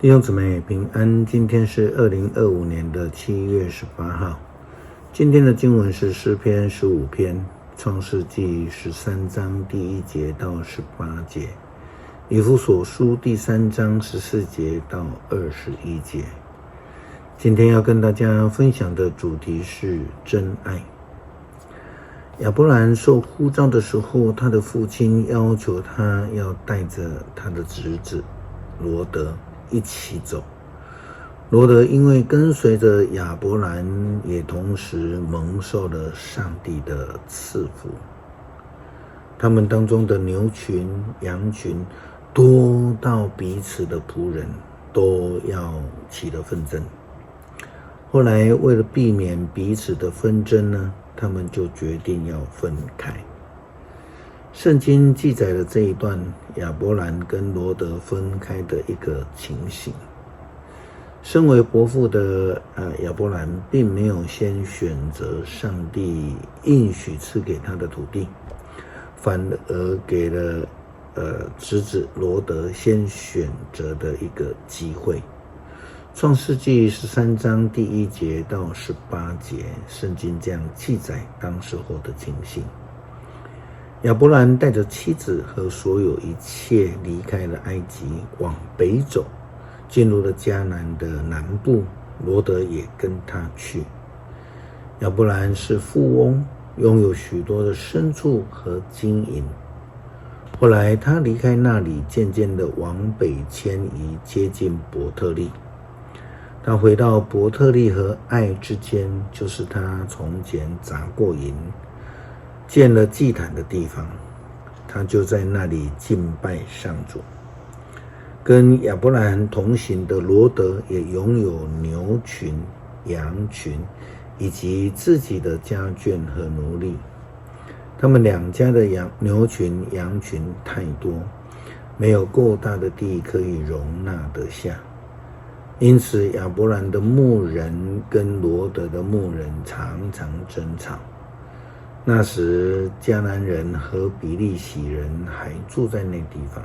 弟兄姊妹平安，今天是2025年的7月18号。今天的经文是诗篇15篇，创世纪13章第1节到18节，以弗所书第3章14节到21节。今天要跟大家分享的主题是真爱。亚伯兰受呼召的时候，他的父亲要求他要带着他的侄子罗德一起走。罗德因为跟随着亚伯兰，也同时蒙受了上帝的赐福。他们当中的牛群、羊群多到彼此的仆人都要起了纷争。后来为了避免彼此的纷争呢，他们就决定要分开。圣经记载了这一段亚伯兰跟罗德分开的一个情形。身为伯父的亚伯兰并没有先选择上帝应许赐给他的土地，反而给了侄子罗德先选择的一个机会。创世纪13章第1节到18节，圣经这样记载当时候的情形。亚伯兰带着妻子和所有一切离开了埃及，往北走，进入了迦南的南部，罗德也跟他去。亚伯兰是富翁，拥有许多的牲畜和金银。后来他离开那里，渐渐的往北迁移，接近伯特利。他回到伯特利和爱之间，就是他从前扎过营建了祭坛的地方，他就在那里敬拜上主。跟亚伯兰同行的罗德也拥有牛群、羊群以及自己的家眷和奴隶。他们两家的牛群、羊群太多，没有够大的地可以容纳得下。因此亚伯兰的牧人跟罗德的牧人常常争吵。那时迦南人和比利洗人还住在那地方。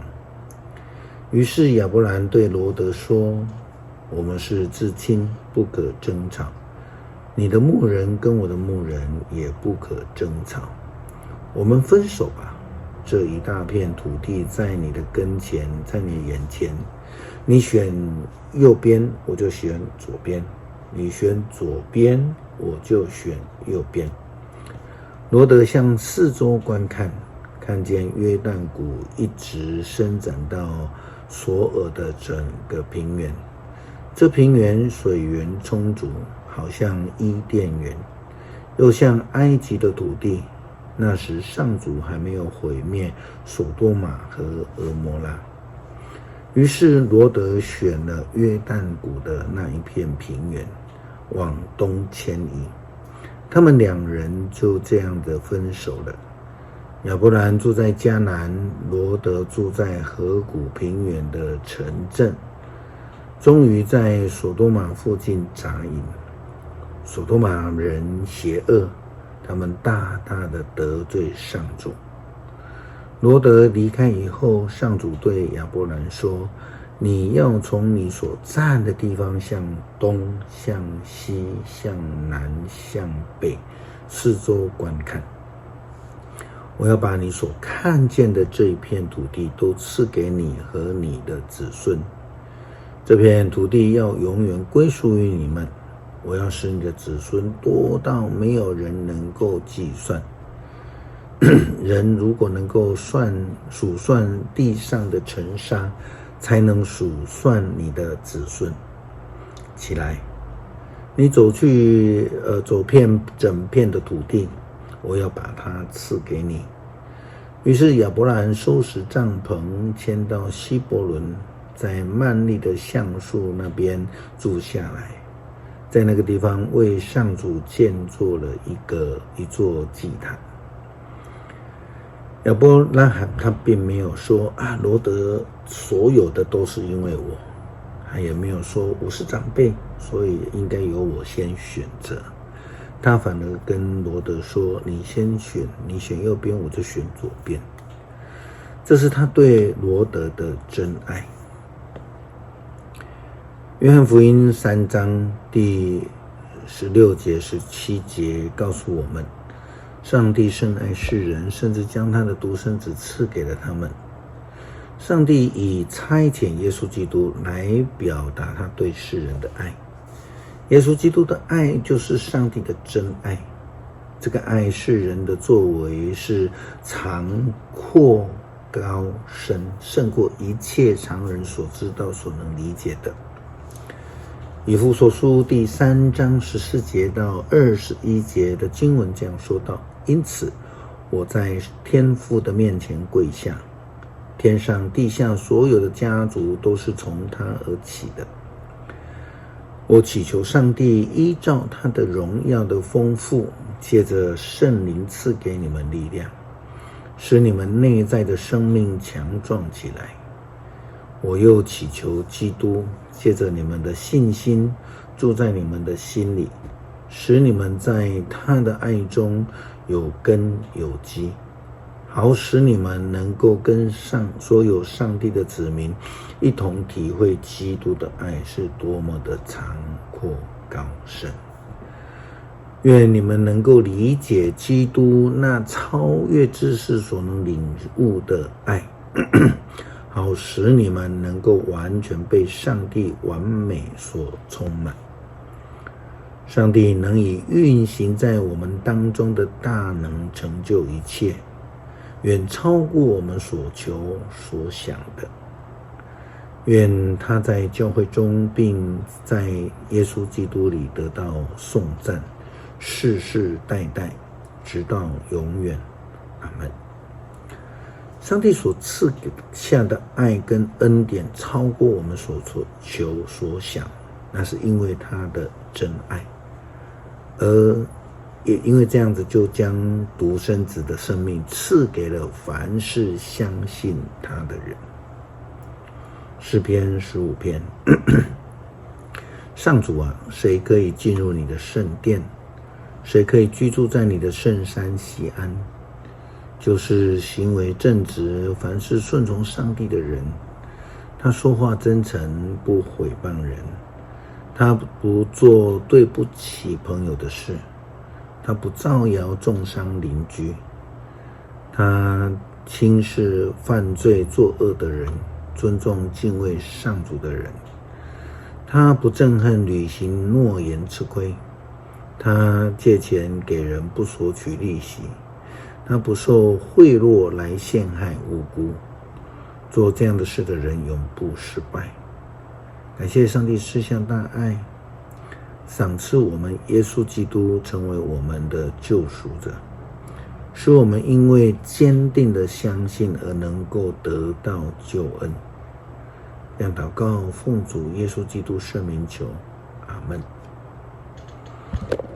于是亚伯兰对罗德说，我们是至亲，不可争吵，你的牧人跟我的牧人也不可争吵，我们分手吧。这一大片土地在你的跟前，在你眼前，你选右边，我就选左边；你选左边，我就选右边。罗德向四周观看，看见约旦谷一直伸展到索尔的整个平原，这平原水源充足，好像伊甸园，又像埃及的土地。那时上主还没有毁灭索多玛和蛾摩拉。于是罗德选了约旦谷的那一片平原，往东迁移。他们两人就这样的分手了。亚伯兰住在迦南，罗德住在河谷平原的城镇，终于在索多玛附近扎营。索多玛人邪恶，他们大大的得罪上主。罗德离开以后，上主对亚伯兰说，你要从你所站的地方向东、向西、向南、向北四周观看，我要把你所看见的这一片土地都赐给你和你的子孙。这片土地要永远归属于你们，我要使你的子孙多到没有人能够计算。人如果能够数算地上的尘沙，才能数算你的子孙。起来，你走去走遍整片的土地，我要把它赐给你。于是亚伯兰收拾帐篷，迁到希伯伦，在曼利的橡树那边住下来，在那个地方为上主建造了一座祭坛。亚伯拉罕他并没有说罗德所有的都是因为我，他也没有说我是长辈，所以应该由我先选择。他反而跟罗德说，你先选，你选右边，我就选左边。这是他对罗德的真爱。约翰福音3章第16节、17节告诉我们，上帝深爱世人，甚至将他的独生子赐给了他们。上帝以差遣耶稣基督来表达他对世人的爱。耶稣基督的爱就是上帝的真爱，这个爱世人的作为是长阔高深，胜过一切常人所知道所能理解的。以弗所书第3章14节到21节的经文这样说道：因此我在天父的面前跪下，天上地下所有的家族都是从他而起的。我祈求上帝依照他的荣耀的丰富，借着圣灵赐给你们力量，使你们内在的生命强壮起来。我又祈求基督借着你们的信心住在你们的心里，使你们在他的爱中有根有基，好使你们能够跟上所有上帝的子民一同体会基督的爱是多么的长阔高深。愿你们能够理解基督那超越知识所能领悟的爱，好使你们能够完全被上帝完美所充满。上帝能以运行在我们当中的大能成就一切，远超过我们所求所想的。愿他在教会中并在耶稣基督里得到颂赞，世世代代直到永远。阿们。上帝所赐给下的爱跟恩典超过我们所求所想，那是因为他的真爱，而也因为这样子就将独生子的生命赐给了凡是相信他的人。诗篇15篇上主啊，谁可以进入你的圣殿？谁可以居住在你的圣山锡安？就是行为正直，凡事顺从上帝的人。他说话真诚，不毁谤人。他不做对不起朋友的事，他不造谣重伤邻居。他轻视犯罪作恶的人，尊重敬畏上主的人。他不憎恨履行诺言吃亏。他借钱给人，不索取利息。他不受贿赂来陷害无辜。做这样的事的人永不失败。感谢上帝施下大爱，赏赐我们耶稣基督成为我们的救赎者，使我们因为坚定的相信而能够得到救恩。让祷告奉主耶稣基督圣名求，阿们。